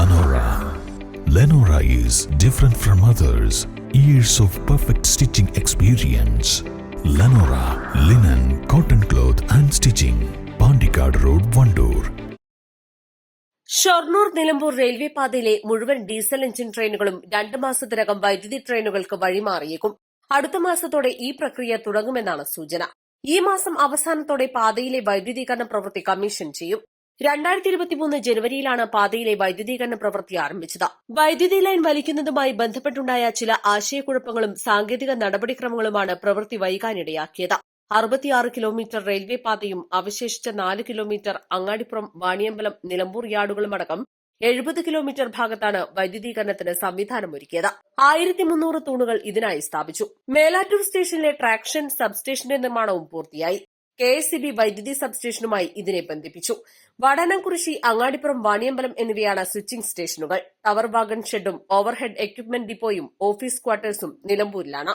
Lenora. Lenora is different from others. Years of perfect stitching experience. Lenora, linen, cotton cloth and stitching. Pandikad Road, Vandoor. Shoranur Nilambur railway പാതയിലെ മുഴുവൻ diesel engine ട്രെയിനുകളും 2 മാസത്തിനകം വൈദ്യുതി ട്രെയിനുകൾക്ക് വഴിമാറിയേക്കും. അടുത്ത മാസത്തോടെ ഈ പ്രക്രിയ തുടങ്ങുമെന്നാണ് സൂചന. ഈ മാസം അവസാനത്തോടെ പാതയിലെ വൈദ്യുതീകരണ പ്രവൃത്തി കമ്മീഷൻ ചെയ്യും. 2023 ജനുവരിയിലാണ് പാതയിലെ വൈദ്യുതീകരണ പ്രവൃത്തി ആരംഭിച്ചത്. വൈദ്യുതി ലൈൻ വലിക്കുന്നതുമായി ബന്ധപ്പെട്ടുണ്ടായ ചില ആശയക്കുഴപ്പങ്ങളും സാങ്കേതിക നടപടിക്രമങ്ങളുമാണ് പ്രവൃത്തി വൈകാനിടയാക്കിയത്. 66 കിലോമീറ്റർ റെയിൽവേ പാതയും അവശേഷിച്ച 4 കിലോമീറ്റർ അങ്ങാടിപ്പുറം വാണിയമ്പലം നിലമ്പൂർ യാർഡുകളുമടക്കം 70 കിലോമീറ്റർ ഭാഗത്താണ് വൈദ്യുതീകരണത്തിന് സംവിധാനമൊരുക്കിയത്. 1300 തൂണുകൾ ഇതിനായി സ്ഥാപിച്ചു. മേലാറ്റൂർ സ്റ്റേഷനിലെ ട്രാക്ഷൻ സബ്സ്റ്റേഷന്റെ നിർമ്മാണവും പൂർത്തിയായി. KSEB വൈദ്യുതി സബ്സ്റ്റേഷനുമായി ഇതിനെ ബന്ധിപ്പിച്ചു. വടനംകുറിശി, അങ്ങാടിപ്പുറം, വാണിയമ്പലം എന്നിവയാണ് സ്വിച്ചിംഗ് സ്റ്റേഷനുകൾ. ടവർ വാഗൺ ഷെഡും ഓവർഹെഡ് എക്യുപ്മെന്റ് ഡിപ്പോയും ഓഫീസ് ക്വാർട്ടേഴ്സും നിലമ്പൂരിലാണ്.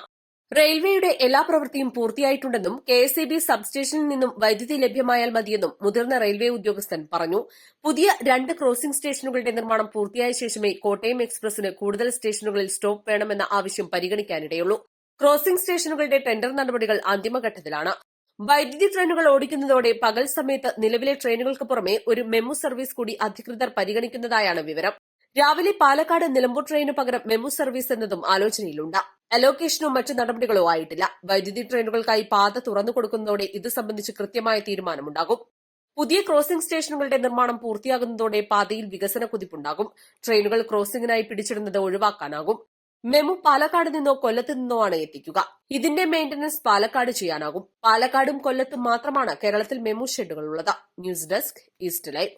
റെയിൽവേയുടെ എല്ലാ പ്രവൃത്തിയും പൂർത്തിയായിട്ടുണ്ടെന്നും KSEB സബ്സ്റ്റേഷനിൽ നിന്നും വൈദ്യുതി ലഭ്യമായാൽ മതിയെന്നും മുതിർന്ന റെയിൽവേ ഉദ്യോഗസ്ഥൻ പറഞ്ഞു. പുതിയ 2 ക്രോസിംഗ് സ്റ്റേഷനുകളുടെ നിർമ്മാണം പൂർത്തിയായ ശേഷമേ കോട്ടയം എക്സ്പ്രസിന് കൂടുതൽ സ്റ്റേഷനുകളിൽ സ്റ്റോപ്പ് വേണമെന്ന ആവശ്യം പരിഗണിക്കാനിടയുള്ളൂ. ക്രോസിംഗ് സ്റ്റേഷനുകളുടെ ടെൻഡർ നടപടികൾ അന്തിമഘട്ടത്തിലാണ്. വൈദ്യുതി ട്രെയിനുകൾ ഓടിക്കുന്നതോടെ പകൽ സമയത്ത് നിലവിലെ ട്രെയിനുകൾക്ക് പുറമെ ഒരു മെമു സർവീസ് കൂടി അധികൃതർ പരിഗണിക്കുന്നതായാണ് വിവരം. രാവിലെ പാലക്കാട് നിലമ്പൂർ ട്രെയിനു പകരം മെമു സർവീസ് എന്നതും ആലോചനയിലുണ്ട്. അലോക്കേഷനോ മറ്റു നടപടികളോ ആയിട്ടില്ല. വൈദ്യുതി ട്രെയിനുകൾക്കായി പാത തുറന്നു കൊടുക്കുന്നതോടെ ഇത് സംബന്ധിച്ച് കൃത്യമായ തീരുമാനമുണ്ടാകും. പുതിയ ക്രോസിംഗ് സ്റ്റേഷനുകളുടെ നിർമ്മാണം പൂർത്തിയാകുന്നതോടെ പാതയിൽ വികസന കുതിപ്പുണ്ടാകും. ട്രെയിനുകൾ ക്രോസിംഗിനായി പിടിച്ചിടുന്നത് ഒഴിവാക്കാനാകും. മെമു പാലക്കാട് നിന്നോ കൊല്ലത്ത് നിന്നോ ആണ് എത്തിക്കുക. ഇതിന്റെ മെയിന്റനൻസ് പാലക്കാട് ചെയ്യാനാകും. പാലക്കാടും കൊല്ലത്തും മാത്രമാണ് കേരളത്തിൽ മെമു ഷെഡുകൾ ഉള്ളത്. News desk, east live.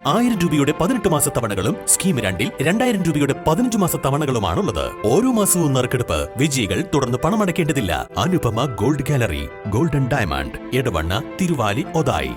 1000 രൂപയുടെ 18 മാസ തവണകളും സ്കീം 2ൽ 2000 രൂപയുടെ 15 മാസ തവണകളുമാണുള്ളത്. ഓരോ മാസവും നറുക്കെടുപ്പ്. വിജയികൾ തുടർന്ന് പണമടയ്ക്കേണ്ടതില്ല. Anupama gold gallery, golden diamond, Edavanna, Thiruvali, Othayi.